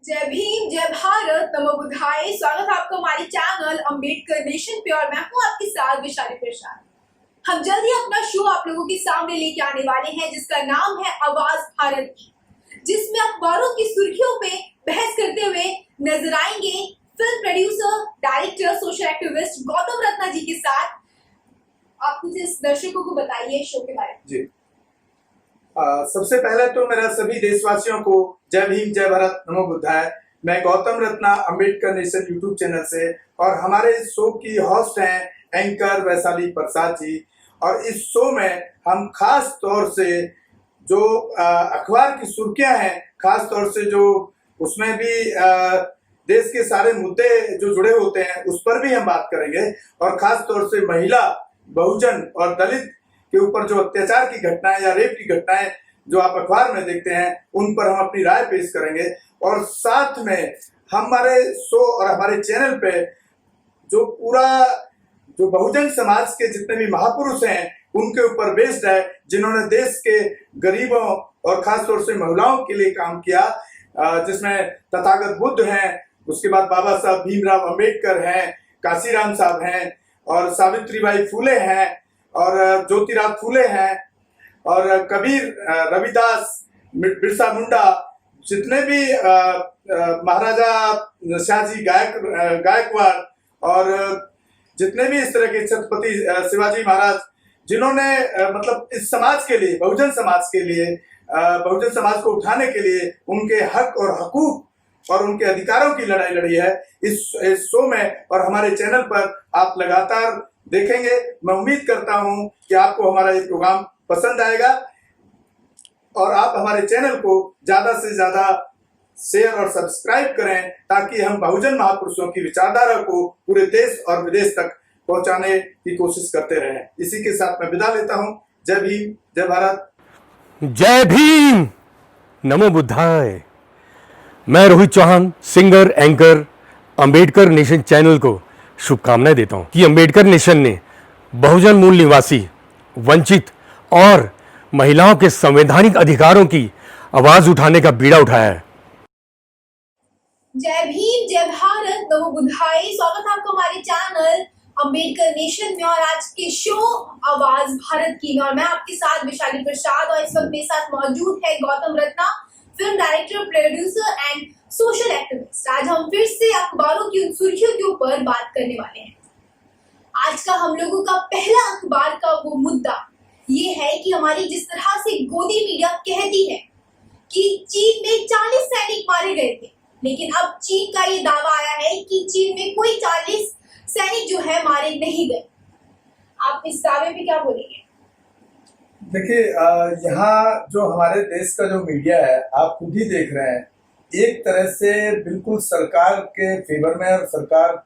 जय भीम, जय भारत, नमो बुद्धाय। स्वागत है आपका हमारे चैनल अम्बेडकर नेशन पे और मैं हूँ आपके साथ वैशाली प्रसाद। हम जल्द ही अपना शो आप लोगों के सामने लेके आने वाले हैं जिसका नाम है आवाज भारत की, जिसमें अखबारों की सुर्खियों पे बहस करते हुए नजर आएंगे film producer, director, social activist Gautam Ratna ji के साथ। आप कुछ इस दर्शकों को बताइए शो के बारे में। जी सबसे पहले तो मेरा सभी देशवासियों को जय भीम, जय भारत, नमो बुद्धाय। मैं Gautam Ratna Ambedkar nation YouTube channel से और हमारे इस शो की होस्ट हैं एंकर वैशाली प्रसाद जी। और इस शो में हम खास तौर से जो अखबार की सुर्खियां हैं, खास तौर से जो उसमें भी देश के सारे मुद्दे जो जुड़े होते हैं उस पर भी हम बात करेंगे। और खास तौर से महिला, बहुजन और दलित के ऊपर जो अत्याचार की घटनाएं या रेप की घटनाएं जो आप अखबार में देखते हैं उन पर हम अपनी राय पेश करेंगे। और साथ में हमारे शो और हमारे चैनल पे जो पूरा जो बहुजन समाज के जितने भी महापुरुष हैं उनके ऊपर बेस्ड है, जिन्होंने देश के गरीबों और खास तौर से महिलाओं के लिए काम किया, जिसमें तथागत बुद्ध हैं, उसके बाद बाबा साहब भीमराव अंबेडकर हैं, काशीराम साहब हैं और सावित्रीबाई फुले हैं और ज्योतिराव फुले हैं और कबीर, रविदास, बिरसा मुंडा, जितने भी महाराजा शाहजी गायकवाड़ और जितने भी इस तरह के छत्रपति शिवाजी महाराज, जिन्होंने मतलब इस समाज के लिए, बहुजन समाज के लिए, बहुजन समाज को उठाने के लिए उनके हक और हकूक और उनके अधिकारों की लड़ाई लड़ी है। इस शो में और हमारे चैनल पर आप लगातार देखेंगे। मैं उम्मीद करता हूं कि आपको हमारा ये प्रोग्राम पसंद आएगा और आप हमारे चैनल को ज्यादा से ज्यादा शेयर और सब्सक्राइब करें ताकि हम बहुजन महापुरुषों की विचारधारा को पूरे देश और विदेश तक पहुंचाने की कोशिश करते रहें। इसी के साथ मैं विदा लेता हूं। जय भीम, जय भारत, जय भीम, नमो बुद्धाय। मैं Rohit Chauhan, singer, anchor, Ambedkar nation channel को शुभकामनाएं देता हूं कि अंबेडकर नेशन ने बहुजन मूल निवासी, वंचित और महिलाओं के संवैधानिक अधिकारों की आवाज उठाने का बीड़ा उठाया है। जय भीम, जय भारत, नमो बुद्धाय। स्वागत है आपका हमारे चैनल अम्बेडकर नेशन में और आज के शो आवाज भारत की में। और मैं आपके साथ वैशाली प्रसाद और इस वक्त मेरे साथ मौजूद है Gautam Ratna, film director, producer and social activist. आज हम फिर से अखबारों की उन सुर्खियों के ऊपर बात करने वाले हैं। आज का हम लोगों का पहला अखबार का वो मुद्दा ये है कि हमारी जिस तरह से गोदी मीडिया कहती है कि चीन में 40 सैनिक मारे गए थे, लेकिन अब चीन का ये दावा आया है कि चीन में कोई 40 सैनिक जो है मारे नहीं गए। आप इस दावे पे क्या बोलेंगे? देखिए, यहाँ जो हमारे देश का जो मीडिया है आप खुद ही देख रहे हैं, एक तरह से बिल्कुल सरकार के फेवर में और सरकार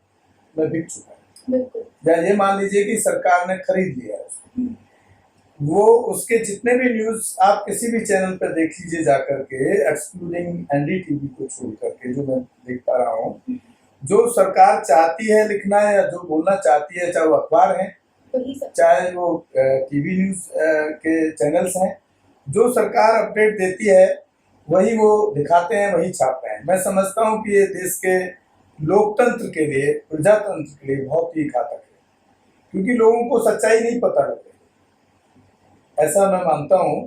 में बिक चुका है। बिल्कुल। या ये मान लीजिए कि सरकार ने खरीद लिया है। वो उसके जितने भी न्यूज आप किसी भी चैनल पर देख लीजिए जाकर के, एक्सक्लूडिंग एनडीटीवी को छोड़ करके जो मैं देख पा रहा हूँ, जो सरकार चाहती है लिखना या जो बोलना चाहती है, चाहे वो अखबार है चाहे वो टीवी न्यूज के चैनल्स हैं, जो सरकार अपडेट देती है वही वो दिखाते हैं, वही छापते हैं। मैं समझता हूँ कि ये देश के लोकतंत्र के लिए, प्रजातंत्र के लिए बहुत ही घातक है, क्योंकि लोगों को सच्चाई नहीं पता लगती, ऐसा मैं मानता हूँ।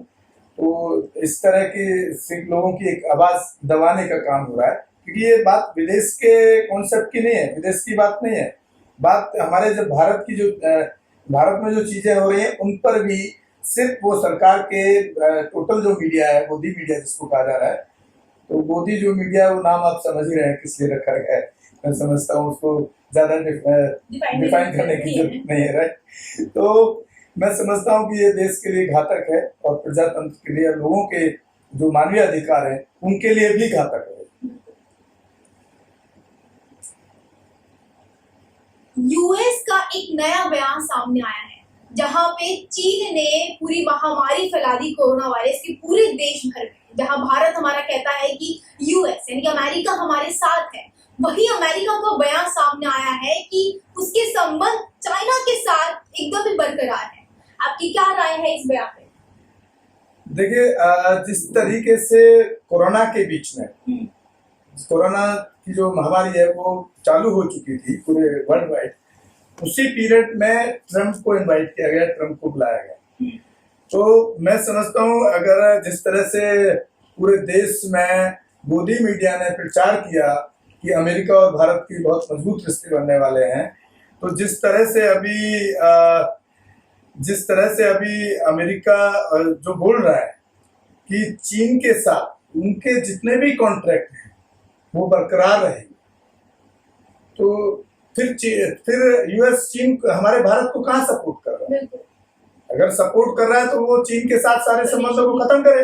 तो इस तरह की लोगों की एक आवाज दबाने का काम हो रहा है, क्योंकि ये बात विदेश के कॉन्सेप्ट की नहीं है, विदेश की बात नहीं है। बात हमारे जब भारत में जो चीजें हो रही हैं उन पर भी सिर्फ वो सरकार के टोटल जो मीडिया है, गोदी मीडिया जिसको कहा जा रहा है, तो गोदी जो मीडिया, वो नाम आप समझ ही रहे हैं किस लिए रखा गया है। मैं समझता हूँ उसको ज्यादा डिफाइन करने की जरूरत नहीं है, राइट। तो मैं समझता हूँ कि ये देश के लिए घातक है और प्रजातंत्र के लिए, लोगों के जो मानवीय अधिकार है उनके लिए भी घातक है। यूएस का एक नया बयान सामने आया है जहां पे चीन ने पूरी महामारी फैला दी कोरोना वायरस की पूरे देश भर में। जहां भारत हमारा कहता है कि यूएस यानी कि अमेरिका हमारे साथ है, वही अमेरिका का बयान सामने आया है कि उसके संबंध चाइना के साथ एकदम ही बरकरार है। आपकी क्या राय है इस बयान पे? देखिए, जिस तरीके से कोरोना के बीच में कोरोना की जो महामारी है वो चालू हो चुकी थी पूरे वर्ल्ड वाइड, उसी पीरियड में ट्रम्प को इनवाइट किया गया, ट्रम्प को बुलाया गया। तो मैं समझता हूँ अगर जिस तरह से पूरे देश में मोदी मीडिया ने प्रचार किया कि अमेरिका और भारत की बहुत मजबूत रिश्ते बनने वाले हैं, तो जिस तरह से अभी अमेरिका जो बोल रहा है कि चीन के साथ उनके जितने भी कॉन्ट्रैक्ट हैं वो बरकरार रहेंगे, तो फिर यूएस चीन हमारे भारत को कहाँ सपोर्ट कर रहा है? अगर सपोर्ट कर रहा है तो वो चीन के साथ सारे संबंधों को खत्म करे,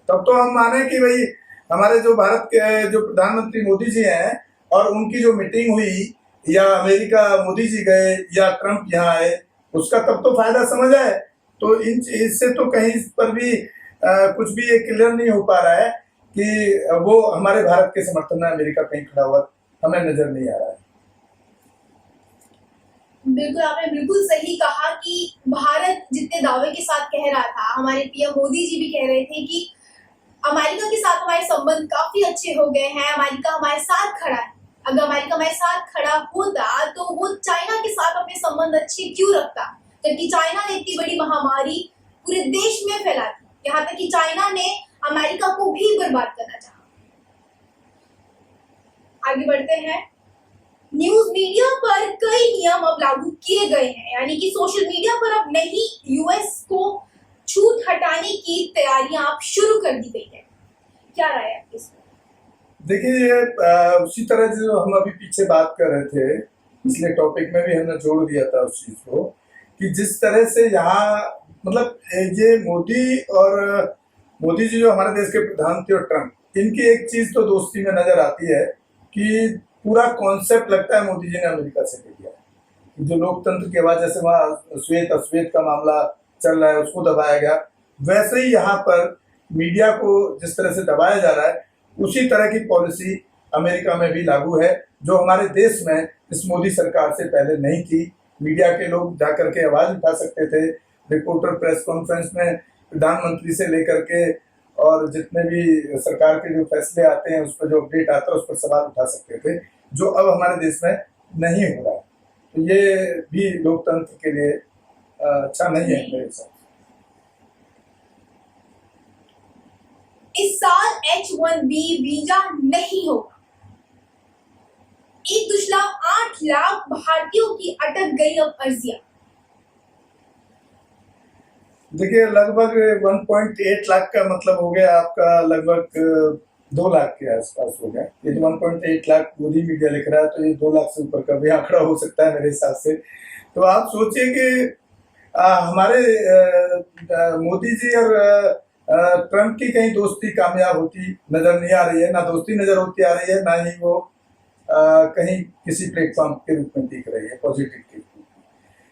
तब तो हम माने कि भाई हमारे जो भारत के जो प्रधानमंत्री मोदी जी हैं और उनकी जो मीटिंग हुई या अमेरिका मोदी जी गए या ट्रम्प यहाँ आए, उसका तब तो फायदा समझ आए। तो इससे तो कहीं पर भी कुछ भी ये क्लियर नहीं हो पा रहा है कि वो हमारे भारत के समर्थन में अमेरिका कहीं खड़ा हुआ हमें नजर नहीं आ रहा है। बिल्कुल, आपने बिल्कुल सही कहा कि भारत जितने दावे के साथ कह रहा था, हमारे पीएम मोदी जी भी कह रहे थे कि अमेरिका के साथ हमारे संबंध काफी अच्छे हो गए हैं, अमेरिका हमारे साथ खड़ा है। अगर अमेरिका हमारे साथ खड़ा होता तो वो चाइना के साथ अपने संबंध अच्छे क्यों रखता, जबकि चाइना ने इतनी बड़ी महामारी पूरे देश में फैला दी, यहाँ तक कि चाइना ने अमेरिका को भी बर्बाद करना चाहा। आगे बढ़ते हैं। न्यूज मीडिया पर कई नियम अब लागू किए गए हैं, यानी कि सोशल मीडिया पर अब नहीं यूएस को छूट हटाने की तैयारियां अब शुरू कर दी गई है। क्या राय है आपकी इसमें? देखिए ये उसी तरह जो हम अभी पीछे बात कर रहे थे, इसलिए टॉपिक में भी हमने जोड़ दिया था उस चीज को कि जिस तरह से यहाँ मतलब ये मोदी जी जो हमारे देश के प्रधानमंत्री और ट्रम्प, इनकी एक चीज तो दोस्ती में नजर आती है कि पूरा कॉन्सेप्ट लगता है मोदी जी ने अमेरिका से ले लिया है। जो लोकतंत्र की आवाज जैसे वहाँ श्वेत अश्वेत का मामला चल रहा है उसको दबाया गया, वैसे ही यहाँ पर मीडिया को जिस तरह से दबाया जा रहा है उसी तरह की पॉलिसी अमेरिका में भी लागू है, जो हमारे देश में इस मोदी सरकार से पहले नहीं थी। मीडिया के लोग जाकर के आवाज उठा सकते थे, रिपोर्टर प्रेस कॉन्फ्रेंस में प्रधानमंत्री से लेकर के और जितने भी सरकार के जो फैसले आते हैं उस पर जो अपडेट आता है उस पर सवाल उठा सकते थे, जो अब हमारे देश में नहीं हो रहा है। तो ये भी लोकतंत्र के लिए अच्छा नहीं है मेरे हिसाब से। इस साल H-1B वीजा नहीं होगा। 1.8 लाख भारतीयों की अटक गई अब अर्जियां। देखिए लगभग 1.8 लाख का मतलब हो गया आपका लगभग 2 लाख के आसपास हो गया। ये 1.8 लाख मोदी मीडिया लिख रहा है तो ये 2 लाख से ऊपर का भी आंकड़ा हो सकता है मेरे हिसाब से। तो आप सोचिए कि हमारे मोदी जी और ट्रम्प की कहीं दोस्ती कामयाब होती नजर नहीं आ रही है, ना दोस्ती नजर होती आ रही है, ना ही वो कहीं किसी प्लेटफॉर्म के रूप में दिख रही है पॉजिटिव के।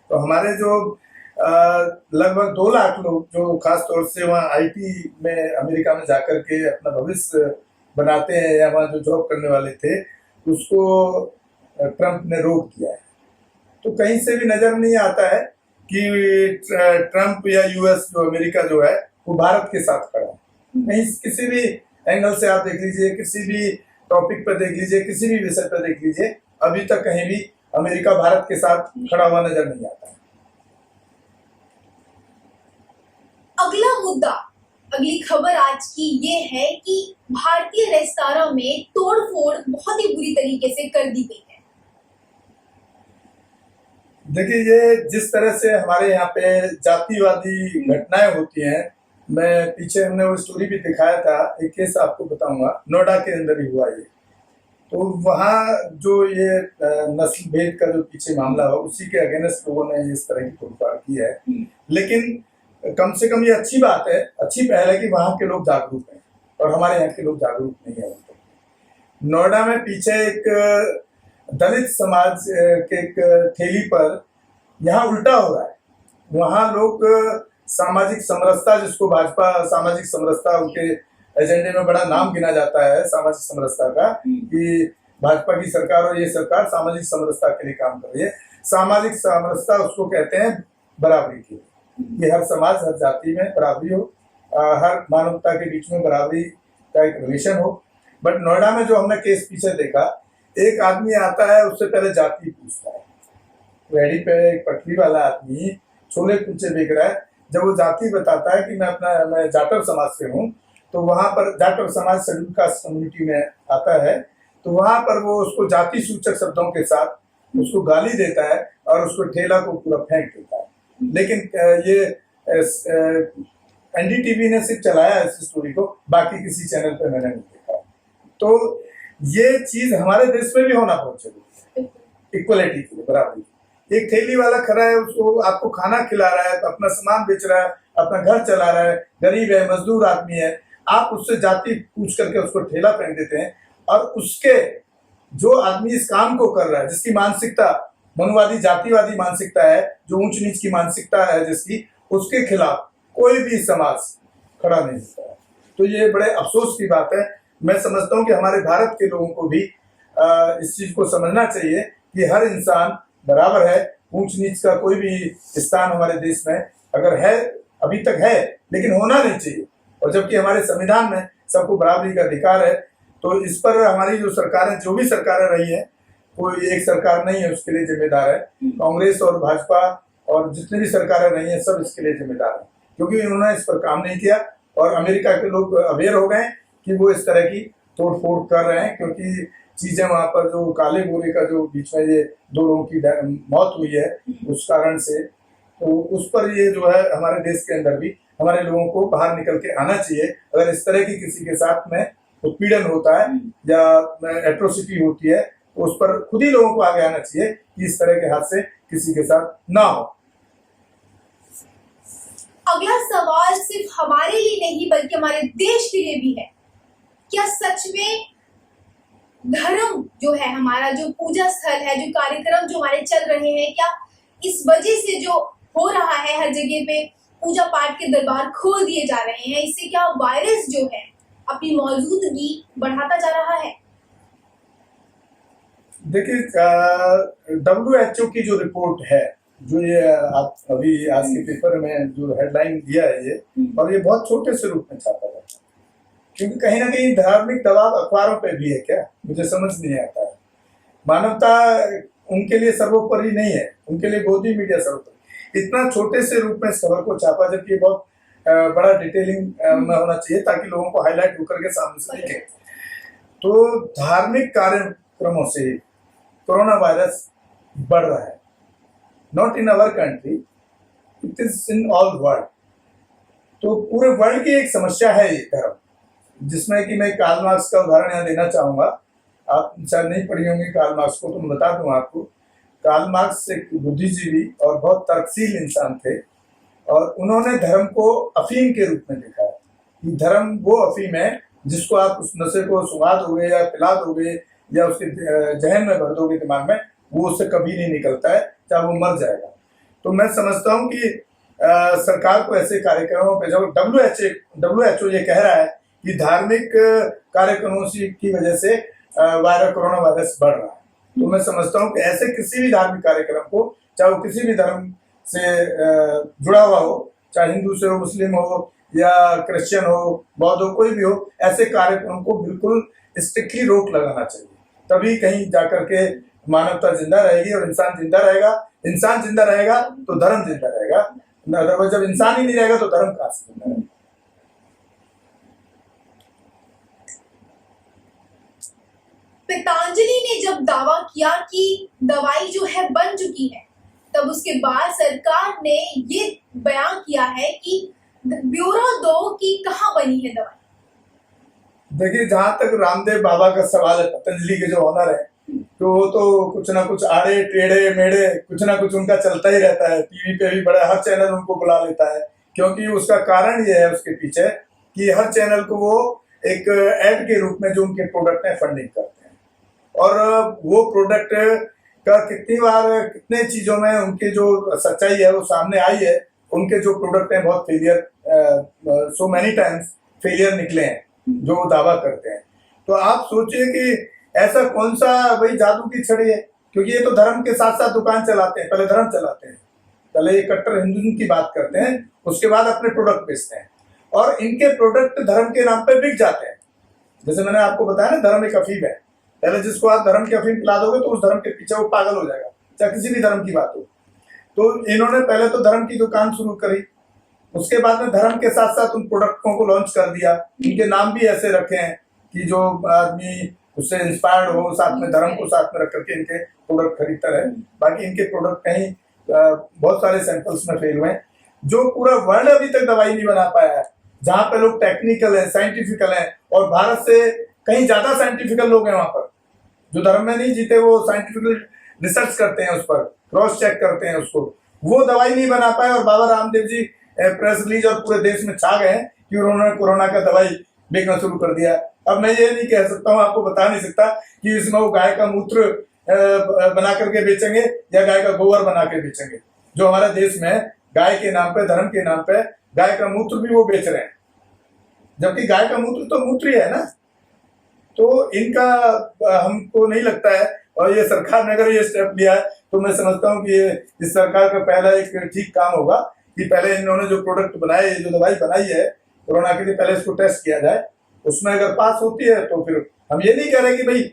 तो हमारे जो लगभग 2 लाख लोग जो खास तौर से वहाँ आईटी में अमेरिका में जाकर के अपना भविष्य बनाते हैं या वहाँ जो जॉब करने वाले थे उसको ट्रम्प ने रोक दिया है। तो कहीं से भी नजर नहीं आता है कि ट्रम्प या यूएस जो अमेरिका जो है वो भारत के साथ खड़ा है। कहीं किसी भी एंगल से आप देख लीजिए, किसी भी टॉपिक पर देख लीजिए, किसी भी विषय पर देख लीजिए, अभी तक कहीं भी अमेरिका भारत के साथ खड़ा हुआ नजर नहीं आता है। अगला मुद्दा, अगली खबर आज की ये है कि भारतीय रेस्तरां में तोड़फोड़ बहुत ही बुरी तरीके से कर दी गई है। देखिए ये जिस तरह से हमारे यहाँ पे जातिवादी घटनाएं होती हैं, मैं पीछे हमने वो स्टोरी भी दिखाया था, एक केस आपको बताऊंगा, नोएडा के अंदर ही हुआ ये। तो वहाँ जो ये नस्ल भेद का जो पीछे मामला हो उसी के अगेंस्ट लोगों ने इस तरह की तोड़फोड़ की है। लेकिन कम से कम ये अच्छी बात है, अच्छी पहल है कि वहाँ के लोग जागरूक हैं और हमारे यहाँ के लोग जागरूक नहीं है। नोएडा में पीछे एक दलित समाज के एक ठेली पर यहाँ उल्टा हो रहा है। वहाँ लोग सामाजिक समरसता, जिसको भाजपा सामाजिक समरसता उनके एजेंडे में बड़ा नाम गिना जाता है सामाजिक समरसता का, कि भाजपा की सरकार और ये सरकार सामाजिक समरसता के लिए काम कर रही है। सामाजिक समरसता उसको कहते हैं बराबरी की, कि हर समाज हर जाति में बराबरी हो, हर मानवता के बीच में बराबरी का एक रिलेशन हो। बट नोएडा में जो हमने केस पीछे देखा, एक आदमी आता है, उससे पहले जाति पूछता है। रेहड़ी पे एक पटरी वाला आदमी छोले कुलचे बेच रहा है, जब वो जाति बताता है कि मैं जाटव समाज से हूँ, तो वहां पर जाटव समाज शेड्यूल कास्ट कम्युनिटी में आता है, तो वहां पर वो उसको जाति सूचक शब्दों के साथ उसको गाली देता है और उसको ठेला को पूरा फेंक देता है। लेकिन ये एनडीटीवी ने सिर्फ चलाया इस स्टोरी को, बाकी किसी चैनल पे मैंने नहीं देखा। तो ये चीज हमारे देश में भी होना बहुत जरूरी है, इक्वलिटी के लिए, बराबरी। एक ठेली वाला खड़ा है, उसको आपको खाना खिला रहा है, अपना सामान बेच रहा है, अपना घर चला रहा है, गरीब है, मजदूर आदमी है, आप उससे जाति पूछ करके उसको ठेला फेंक देते हैं। और उसके जो आदमी इस काम को कर रहा है, जिसकी मानसिकता मनुवादी जातिवादी मानसिकता है, जो ऊंच नीच की मानसिकता है जिसकी, उसके खिलाफ कोई भी समाज खड़ा नहीं होता है। तो ये बड़े अफसोस की बात है। मैं समझता हूँ कि हमारे भारत के लोगों को भी इस चीज को समझना चाहिए कि हर इंसान बराबर है। ऊंच नीच का कोई भी स्थान हमारे देश में अगर है, अभी तक है, लेकिन होना नहीं चाहिए। और जबकि हमारे संविधान में सबको बराबरी का अधिकार है, तो इस पर हमारी जो सरकारें, जो भी सरकारें रही हैं, कोई एक सरकार नहीं है उसके लिए जिम्मेदार है। कांग्रेस और भाजपा और जितनी भी सरकारें रही हैं, सब इसके लिए जिम्मेदार है, क्योंकि उन्होंने इस पर काम नहीं किया। और अमेरिका के लोग अवेयर हो गए कि वो इस तरह की तोड़ फोड़ कर रहे हैं, क्योंकि चीजें वहां पर जो काले गोरे का जो बीच में ये 2 लोगों की मौत हुई है उस कारण से, तो उस पर ये जो है हमारे देश के अंदर भी हमारे लोगों को बाहर निकल के आना चाहिए। अगर इस तरह की किसी के साथ में उत्पीड़न होता है या एट्रोसिटी होती है, तो उस पर खुद ही लोगों को आगे आना चाहिए कि इस तरह के हादसे किसी के साथ ना हो। अगला सवाल सिर्फ हमारे लिए नहीं बल्कि हमारे देश के लिए भी है। क्या सच में धर्म जो है, हमारा जो पूजा स्थल है, जो कार्यक्रम जो हमारे चल रहे हैं, क्या इस वजह से जो हो रहा है हर जगह पे पूजा पाठ के दरबार खोल दिए जा रहे हैं, इससे क्या वायरस जो है अपनी मौजूदगी बढ़ाता जा रहा है? देखिए, WHO की जो रिपोर्ट है, जो ये आप अभी आज के पेपर में जो हेडलाइन दिया है ये, और ये बहुत छोटे से रूप में छापा जाता है, क्योंकि कहीं ना कहीं धार्मिक दबाव अखबारों पे भी है क्या, मुझे समझ नहीं आता है। मानवता उनके लिए सर्वोपरि नहीं है, उनके लिए गोदी मीडिया सर्वोपरि। इतना छोटे से रूप में इस खबर को छापा, जबकि बहुत बड़ा डिटेलिंग में होना चाहिए ताकि लोगों को हाईलाइट होकर के सामने से दिखे। तो धार्मिक कार्यक्रमों से कोरोना वायरस बढ़ रहा है, not in our country, it is in all world. तो पूरे वर्ल्ड की एक समस्या है ये धर्म, जिसमें कि मैं कार्ल मार्क्स का उदाहरण यहाँ देना चाहूंगा। आप शायद नहीं पढ़ी होंगे कार्ल मार्क्स को, तो मैं बता दूं आपको। कार्ल मार्क्स एक बुद्धिजीवी और बहुत तर्कशील इंसान थे, और उन्होंने धर्म को अफीम के रूप में देखा है कि धर्म वो अफीम है जिसको आप उस नशे को सुंघा दोगे या पिला दोगे या उसके जहन में भर दोगे दिमाग में, वो उससे कभी नहीं निकलता है, चाहे वो मर जाएगा। तो मैं समझता हूँ कि सरकार को ऐसे कार्यक्रमों पे, जब WHO ये कह रहा है कि धार्मिक कार्यक्रमों की वजह से कोरोना वायरस बढ़ रहा है, तो मैं समझता हूँ कि ऐसे किसी भी धार्मिक कार्यक्रम को, चाहे वो किसी भी धर्म से जुड़ा हुआ हो, चाहे हिंदू से हो, मुस्लिम हो या क्रिश्चियन हो, बौद्ध हो, कोई भी हो, ऐसे कार्यक्रम को बिल्कुल स्ट्रिक्टली रोक लगाना चाहिए। तभी कहीं जाकर के मानवता जिंदा रहेगी और इंसान जिंदा रहेगा। इंसान जिंदा रहेगा तो धर्म जिंदा रहेगा, अदरवाइज जब इंसान ही नहीं रहेगा तो धर्म कहां से जिंदा रहेगा। पतंजलि ने जब दावा किया कि दवाई जो है बन चुकी है, तब उसके बाद सरकार ने ये बयान किया है कि ब्यूरो दो कि कहाँ बनी है दवाई। देखिए, जहां तक रामदेव बाबा का सवाल है, पतंजलि के जो ऑनर है, तो वो तो कुछ ना कुछ आड़े टेढ़े मेढ़े कुछ ना कुछ उनका चलता ही रहता है। टीवी पे भी बड़ा, हर चैनल उनको बुला लेता है, क्योंकि उसका कारण ये है उसके पीछे कि हर चैनल को वो एक एड के रूप में जो उनके प्रोडक्ट है फंडिंग करते हैं। और वो प्रोडक्ट का कितनी बार कितने चीजों में उनकी जो सच्चाई है वो सामने आई है। उनके जो प्रोडक्ट हैं बहुत failure, so many times failure निकले हैं जो वो दावा करते हैं। तो आप सोचिए कि ऐसा कौन सा वही जादू की छड़ी है, क्योंकि ये तो धर्म के साथ साथ दुकान चलाते हैं, पहले धर्म चलाते हैं, पहले ये कट्टर हिंदुइज्म की बात करते हैं, उसके बाद अपने प्रोडक्ट बेचते हैं, और इनके प्रोडक्ट धर्म के नाम पे बिक जाते हैं। जैसे मैंने आपको बताया ना, धर्म एक अफीम है। पहले जिसको आप धर्म की अफीम पिला दोगे तो उस धर्म के पीछे वो पागल हो जाएगा, चाहे किसी भी धर्म की बात हो। तो इन्होंने पहले तो धर्म की दुकान शुरू करी, उसके बाद में धर्म के साथ साथ उन प्रोडक्टों को लॉन्च कर दिया। इनके नाम भी ऐसे रखे हैं कि जो आदमी उससे इंस्पायर्ड हो, साथ में धर्म को साथ में रख करके इनके प्रोडक्ट खरीदता रहे। बाकी इनके प्रोडक्ट कहीं बहुत सारे सैंपल्स में फेल हुए हैं। जो पूरा वर्ल्ड अभी तक दवाई नहीं बना पाया है, जहां पे लोग टेक्निकल है, साइंटिफिकल है, और भारत से कहीं ज्यादा साइंटिफिकल लोग हैं वहां पर, जो धर्म में नहीं जीते वो साइंटिफिकल रिसर्च करते हैं, उस पर क्रॉस चेक करते हैं उसको, वो दवाई नहीं बना पाए। और बाबा रामदेव जी प्रेस रिलीज और पूरे देश में छा गए कि उन्होंने कोरोना का दवाई बेचना शुरू कर दिया। अब मैं ये नहीं कह सकता हूँ, आपको बता नहीं सकता कि इसमें वो गाय का मूत्र बना करके बेचेंगे या गाय का गोबर बना के बेचेंगे। जो हमारे देश में गाय के नाम पे, धर्म के नाम पे गाय का मूत्र भी वो बेच रहे हैं, जबकि गाय का मूत्र तो मूत्र ही है ना। तो इनका हमको नहीं लगता है, और ये सरकार ने अगर ये स्टेप लिया है तो मैं समझता हूँ कि ये इस सरकार का पहला एक ठीक काम होगा कि पहले इन्होंने जो प्रोडक्ट बनाए, जो दवाई बनाई है कोरोना के लिए, पहले इसको टेस्ट किया जाए। उसमें अगर पास होती है तो फिर हम ये नहीं कह रहे कि भाई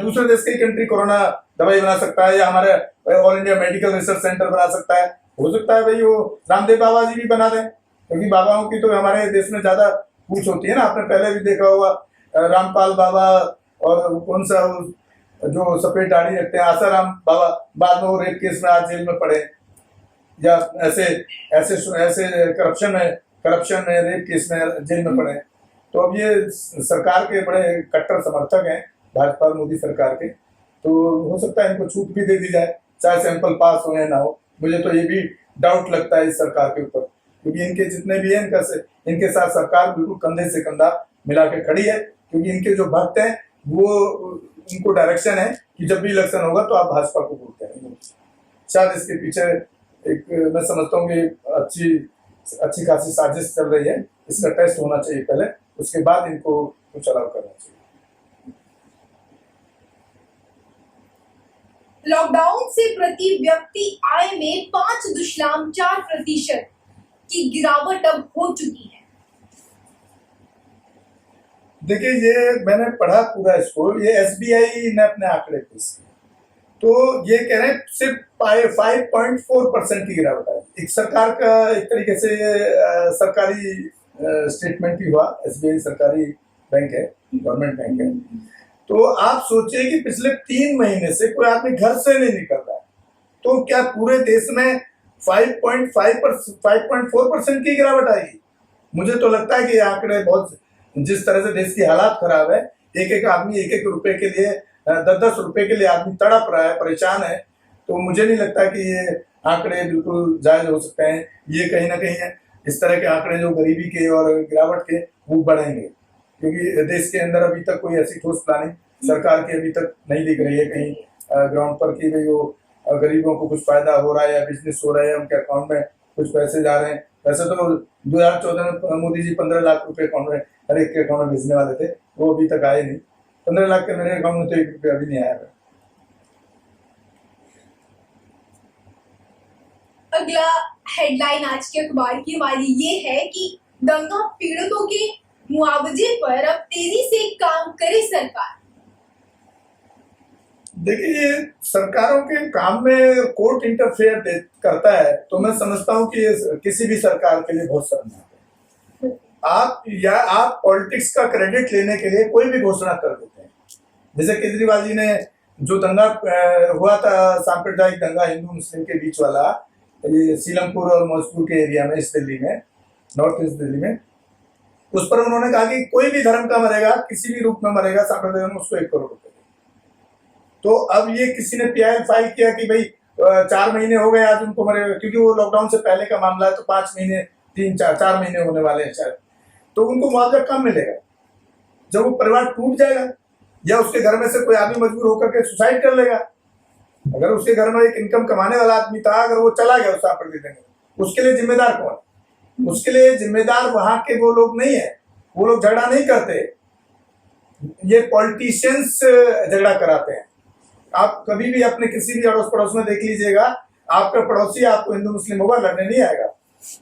दूसरे देश की कंट्री कोरोना दवाई बना सकता है या हमारे all India medical research centre बना सकता है। हो सकता है भाई वो रामदेव बाबा जी भी बना दें, क्योंकि बाबाओं की तो हमारे देश में ज्यादा पूछ होती है ना। आपने पहले भी देखा होगा रामपाल बाबा और कौन सा जो सफेद दाढ़ी रखते हैं आसाराम बाबा, बाद में वो रेप केस में आज जेल में पड़े, या ऐसे ऐसे ऐसे करप्शन में रेप केस में जेल में पड़े। तो अब ये सरकार के बड़े कट्टर समर्थक हैं, भाजपा और मोदी सरकार के, तो हो सकता है इनको छूट भी दे दी जाए, चाहे सैंपल पास हो या ना हो। मुझे तो ये भी डाउट लगता है इस सरकार के ऊपर, क्योंकि इनके जितने भी हैं इनके साथ सरकार बिल्कुल कंधे से कंधा मिला के खड़ी है, क्योंकि इनके जो भक्त हैं वो उनको डायरेक्शन है कि जब भी इलेक्शन होगा तो आप भाजपा को वोट करेंगे। शायद इसके पीछे एक मैं समझता हूँ कि अच्छी खासी साजिश चल रही है। इसका टेस्ट होना चाहिए पहले, उसके बाद इनको कुछ अलाउ करना चाहिए। लॉकडाउन से प्रति व्यक्ति आय में 5.4% की गिरावट अब हो चुकी है। देखिए, ये मैंने पढ़ा पूरा इसको, ये SBI ने अपने आंकड़े पेश किए, तो ये कह रहे हैं सिर्फ 5.4% की गिरावट आई। एक सरकार का एक तरीके से सरकारी स्टेटमेंट ही हुआ। SBI सरकारी बैंक है, गवर्नमेंट बैंक है। तो आप सोचिए कि पिछले 3 महीने से कोई आदमी घर से नहीं निकल रहा है, तो क्या पूरे देश में 5.4% की गिरावट आएगी? मुझे तो लगता है कि ये आंकड़े बहुत, जिस तरह से देश की हालात खराब है, एक आदमी 1 रुपए के लिए, 10 रुपए के लिए आदमी तड़प रहा है, परेशान है, तो मुझे नहीं लगता कि ये आंकड़े बिल्कुल जायज हो सकते हैं। ये कहीं ना कहीं इस तरह के आंकड़े जो गरीबी के और गिरावट के वो बढ़ेंगे, क्योंकि देश के अंदर अभी तक कोई ऐसी ठोस प्लानिंग सरकार की अभी तक नहीं दिख रही है कहीं ग्राउंड पर कि भाई वो गरीबों को कुछ फायदा हो रहा है या बिजनेस हो रहा है, उनके अकाउंट में कुछ पैसे जा रहे हैं। वैसे तो 2014 में मोदी जी 15 लाख रुपए अकाउंट में हर एक के अकाउंट में भेजने वाले थे, वो अभी तक आए नहीं। 15 लाख के मेरे अकाउंट में तो 1 रुपया अभी नहीं आया है। अगला हेडलाइन आज के अखबार की हमारी ये है कि दंगा पीड़ितों के मुआवजे पर अब तेजी से काम करे सरकार। देखिए, ये सरकारों के काम में कोर्ट इंटरफेयर करता है तो मैं समझता हूँ कि ये किसी भी सरकार के लिए बहुत शर्मनाक है। आप पॉलिटिक्स का क्रेडिट लेने के लिए कोई भी घोषणा कर देते हैं। जैसे केजरीवाल जी ने जो दंगा हुआ था, सांप्रदायिक दंगा हिंदू मुस्लिम के बीच वाला, ये सीलमपुर और मौजपुर के एरिया में, इस दिल्ली में, नॉर्थ ईस्ट दिल्ली में, उस पर उन्होंने कहा कि कोई भी धर्म का मरेगा, किसी भी रूप में मरेगा सांप्रदायिक में, उसको 1 करोड़ रुपए। तो अब ये किसी ने PIL फाइल किया कि भाई 4 महीने हो गए आज उनको मरे, क्योंकि वो लॉकडाउन से पहले का मामला है, तो 5 महीने 4 महीने होने वाले हैं शायद। तो उनको मुआवजा कम मिलेगा जब वो परिवार टूट जाएगा, या उसके घर में से कोई आदमी मजबूर होकर के सुसाइड कर लेगा। अगर उसके घर में एक इनकम कमाने वाला आदमी था, अगर वो चला गया उस सांप्रदायिक दंगे, उसके लिए जिम्मेदार कौन? उसके लिए जिम्मेदार वहां के वो लोग नहीं है, वो लोग झगड़ा नहीं करते, ये पॉलिटिशियंस झगड़ा कराते हैं। आप कभी भी अपने किसी भी अड़ोस पड़ोस में देख लीजिएगा, आपका पड़ोसी आपको हिंदू मुस्लिम होगा, लड़ने नहीं आएगा।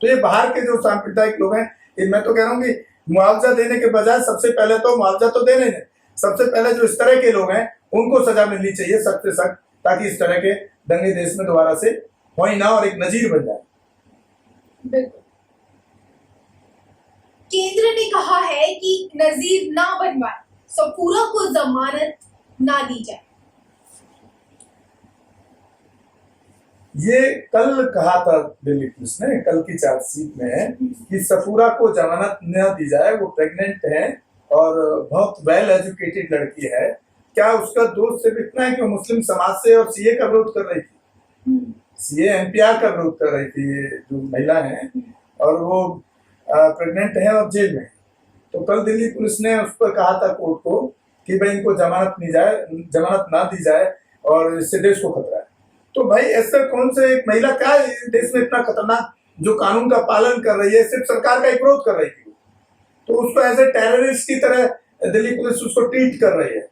तो ये बाहर के जो सांप्रदायिक लोग हैं, मैं तो कह रहा हूँ कि मुआवजा देने के बजाय सबसे पहले तो मुआवजा तो देने नहीं, सबसे पहले जो इस तरह के लोग हैं उनको सजा मिलनी चाहिए सख्त से सख्त, ताकि इस तरह के दंगे देश में दोबारा से हो ही ना और एक नजीर बन जाए। बिल्कुल। केंद्र ने कहा है कि नजीर ना बनवाए, सफूरा को जमानत ना दी जाए। ये कल कहा था दिल्ली पुलिस ने, कल की चार्जशीट में, कि सफूरा को जमानत न दी जाए। वो प्रेग्नेंट है और बहुत वेल एजुकेटेड लड़की है। क्या उसका दोष सिर्फ इतना है कि वो मुस्लिम समाज से और सीए का विरोध कर रही थी, सीए एनपीआर का विरोध कर रही थी, ये जो महिला है, और वो प्रेग्नेंट है और जेल में है। तो कल दिल्ली पुलिस ने उस पर कहा था कोर्ट को कि भाई इनको जमानत ना दी जाए और इससे देश को खतरा है। तो भाई ऐसा कौन से एक महिला क्या देश में इतना खतरनाक जो कानून का पालन कर रही है, सिर्फ सरकार का ही विरोध कर रही थी, तो उसको एज ए टेररिस्ट की तरह दिल्ली पुलिस उसको ट्रीट कर रही है।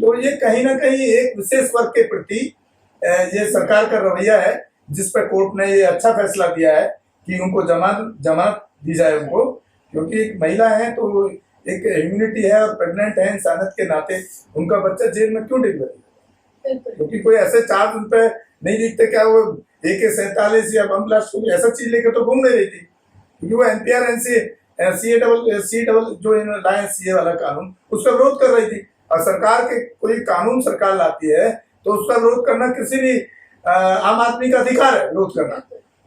तो ये कहीं ना कहीं एक विशेष वर्ग के प्रति ये सरकार का रवैया है, जिस पर कोर्ट ने ये अच्छा फैसला दिया है कि उनको जमानत दी जाए उनको, क्योंकि एक महिला है तो एक ह्यूमैनिटी है और प्रेग्नेंट है, इंसानियत के नाते उनका बच्चा जेल में क्यों डिलीवर है? क्योंकि कोई ऐसे चार्ज उन पे नहीं दिखते, क्या वो AK-47 या बम ब्लास्ट कोई ऐसा चीज लेकर तो घूम नहीं रही थी, क्योंकि वो NPR सी डबल जो लाए सीए वाला कानून, उसका विरोध कर रही थी। और सरकार के कोई कानून सरकार लाती है तो उसका विरोध करना किसी भी आम आदमी का अधिकार है, विरोध करना,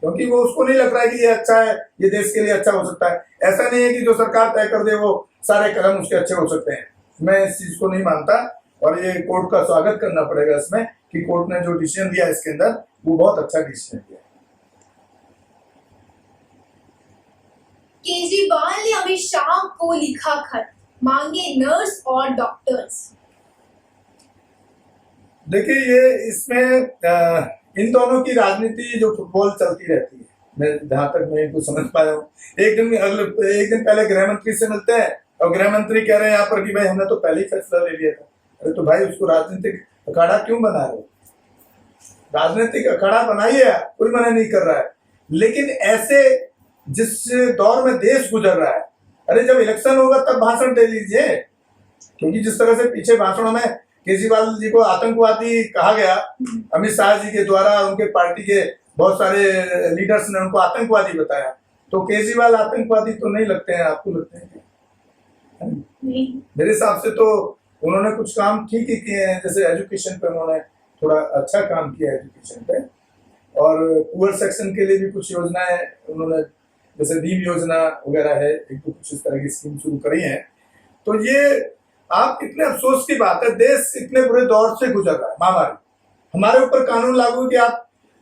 क्योंकि वो उसको नहीं लग रहा है कि ये अच्छा है, ये देश के लिए अच्छा हो सकता है। ऐसा नहीं है कि जो सरकार तय कर दे वो सारे कदम उसके अच्छे हो सकते हैं। मैं इस चीज को नहीं मानता और ये कोर्ट का स्वागत करना पड़ेगा इसमें कि कोर्ट ने जो डिसीजन दिया इसके अंदर वो बहुत अच्छा डिसीजन दिया। केजरीवाल ने अमित शाह को लिखा खत, मांगे नर्स और डॉक्टर्स। देखिए ये इसमें इन दोनों की राजनीति जो फुटबॉल चलती रहती है, मैं जहां तक मैं इनको समझ पाया हूँ। एक दिन पहले गृह मंत्री से मिलते हैं और गृह मंत्री कह रहे हैं यहाँ पर कि भाई हमने तो पहले ही फैसला ले लिया था। अरे तो भाई उसको राजनीतिक अखाड़ा क्यों बना रहे हो? राजनीतिक अखाड़ा बनाइए, कोई मना नहीं कर रहा है, लेकिन ऐसे जिस दौर में देश गुजर रहा है, अरे जब इलेक्शन होगा तब भाषण दे लीजिए। क्योंकि जिस तरह से पीछे भाषणों में केजरीवाल जी को आतंकवादी कहा गया अमित शाह जी के द्वारा, उनके पार्टी के बहुत सारे लीडर्स ने उनको आतंकवादी बताया, तो केजरीवाल आतंकवादी तो नहीं लगते हैं, आपको लगते हैं क्या? मेरे हिसाब से तो उन्होंने कुछ काम ठीक ही किए हैं, जैसे एजुकेशन पे उन्होंने थोड़ा अच्छा काम किया एजुकेशन पे, और पुअर सेक्शन के लिए भी कुछ योजनाएं उन्होंने, जैसे भीम योजना वगैरह है, एक तो कुछ इस तरह की स्कीम शुरू करी है। तो ये आप कितने अफसोस की बात है, देश इतने बुरे दौर से गुजर रहा है, महामारी, हमारे ऊपर कानून लागू है कि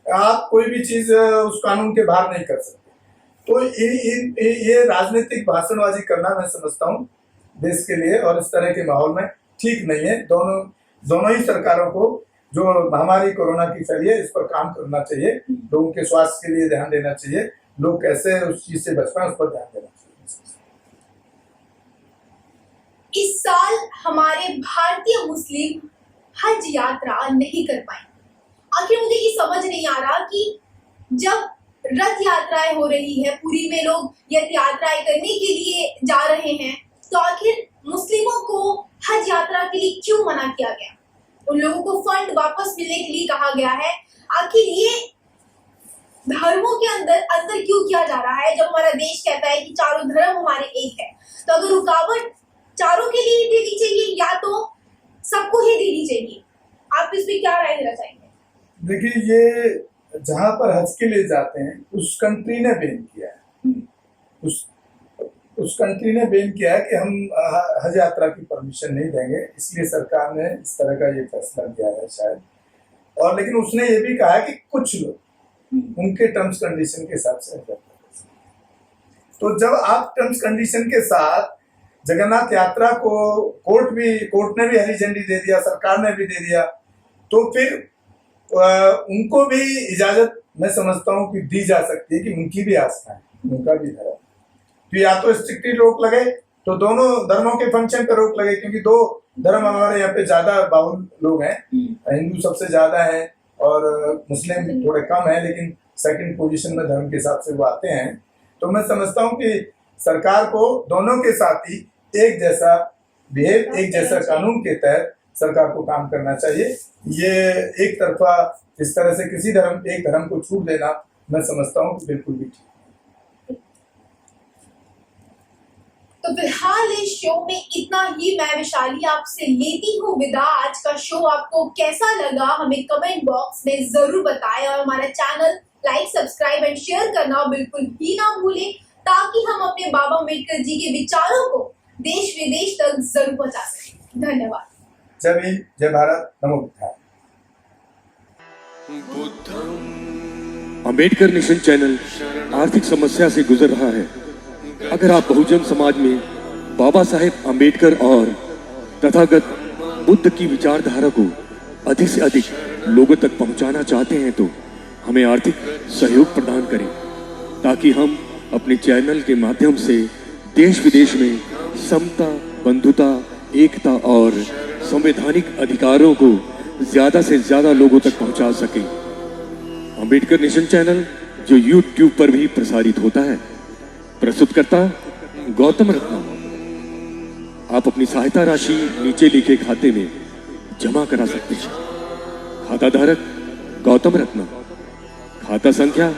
आप कोई भी चीज उस कानून के बाहर नहीं कर सकते। तो ये राजनीतिक भाषणबाजी करना मैं समझता हूँ देश के लिए और इस तरह के माहौल में ठीक नहीं है। दोनों ही सरकारों को जो महामारी कोरोना की फैली है इस पर काम करना चाहिए, लोगों के स्वास्थ्य के लिए ध्यान देना चाहिए, लोग कैसे उस चीज से बच पाए उस पर ध्यान देना चाहिए। इस साल हमारे भारतीय मुस्लिम हज यात्रा नहीं कर पाए। आखिर मुझे ये समझ नहीं आ रहा कि जब रथ यात्राएं हो रही है, पुरी में लोग यह यात्राएं करने के लिए जा रहे हैं, तो आखिर मुस्लिमों को हज यात्रा के लिए क्यों मना किया गया? उन लोगों को फंड वापस मिलने के लिए कहा गया है। आखिर ये धर्मों के अंदर क्यों किया जा रहा है, जब हमारा देश कहता है कि चारों धर्म हमारे एक है? तो अगर रुकावट चारों के लिए देनी चाहिए या तो सबको ही देनी चाहिए? आप इस पे क्या राय देना चाहेंगे? देखिए ये जहां पर हज के लिए जाते हैं उस कंट्री ने बैन किया है, उस कंट्री ने बैन किया है कि हम हज यात्रा की परमिशन नहीं देंगे, इसलिए सरकार ने इस तरह का ये फैसला लिया है शायद। और लेकिन उसने ये भी कहा है कि कुछ लोग उनके टर्म्स कंडीशन के हिसाब से हज यात्रा कर सकते हैं। तो जब आप टर्म्स कंडीशन के साथ जगन्नाथ यात्रा को कोर्ट ने भी हरी झंडी दे दिया, सरकार ने भी दे दिया, तो फिर उनको भी इजाजत मैं समझता हूँ कि दी जा सकती है कि उनकी भी आस्था है, उनका भी धर्म। तो या तो स्ट्रिक्टली रोक लगे तो दोनों धर्मों के फंक्शन पर रोक लगे, क्योंकि दो धर्म हमारे यहाँ पे ज्यादा बाहुल लोग हैं, हिंदू सबसे ज्यादा है और मुस्लिम थोड़े कम है, लेकिन सेकंड पोजीशन में धर्म के हिसाब से वो आते हैं। तो मैं समझता हूँ कि सरकार को दोनों के साथ ही एक जैसा बिहेव, एक जैसा कानून के तहत सरकार को काम करना चाहिए। ये एक तरफा इस तरह से किसी एक धर्म को छूट देना मैं समझता हूँ कि बिल्कुल भी ठीक। तो फिलहाल इस शो में इतना ही। मैं वैशाली आपसे लेती हूँ विदा। आज का शो आपको कैसा लगा हमें कमेंट बॉक्स में जरूर बताएं और हमारा channel like, subscribe and share करना बिल्कुल भी ना भूलें, ताकि हम अपने बाबा अम्बेडकर जी के विचारों को देश विदेश तक जरूर पहुंचा सकें। धन्यवाद। जय भीम, जय भारत, नमो बुद्धाय। अंबेडकर नेशन चैनल आर्थिक समस्या से गुजर रहा है। अगर आप बहुजन समाज में बाबा साहेब अंबेडकर और तथागत बुद्ध की विचारधारा को अधिक से अधिक लोगों तक पहुंचाना चाहते हैं तो हमें आर्थिक सहयोग प्रदान करें, ताकि हम अपने चैनल के माध्यम से देश विदेश में समता, बंधुता, एकता और संवैधानिक अधिकारों को ज्यादा से ज्यादा लोगों तक पहुंचा सकें। अंबेडकर नेशन चैनल जो YouTube पर भी प्रसारित होता है, प्रस्तुतकर्ता गौतम रत्नम। आप अपनी सहायता राशि नीचे लिखे खाते में जमा करा सकते हैं। खाता धारक गौतम रत्नम। खाता संख्या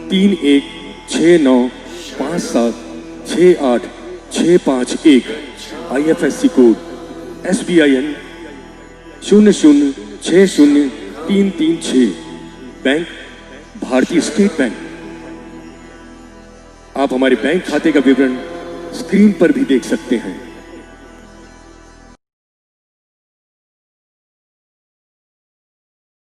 3169576865 IFSC कोड SBIN 0060336। बैंक भारतीय स्टेट बैंक। आप हमारे बैंक खाते का विवरण स्क्रीन पर भी देख सकते हैं।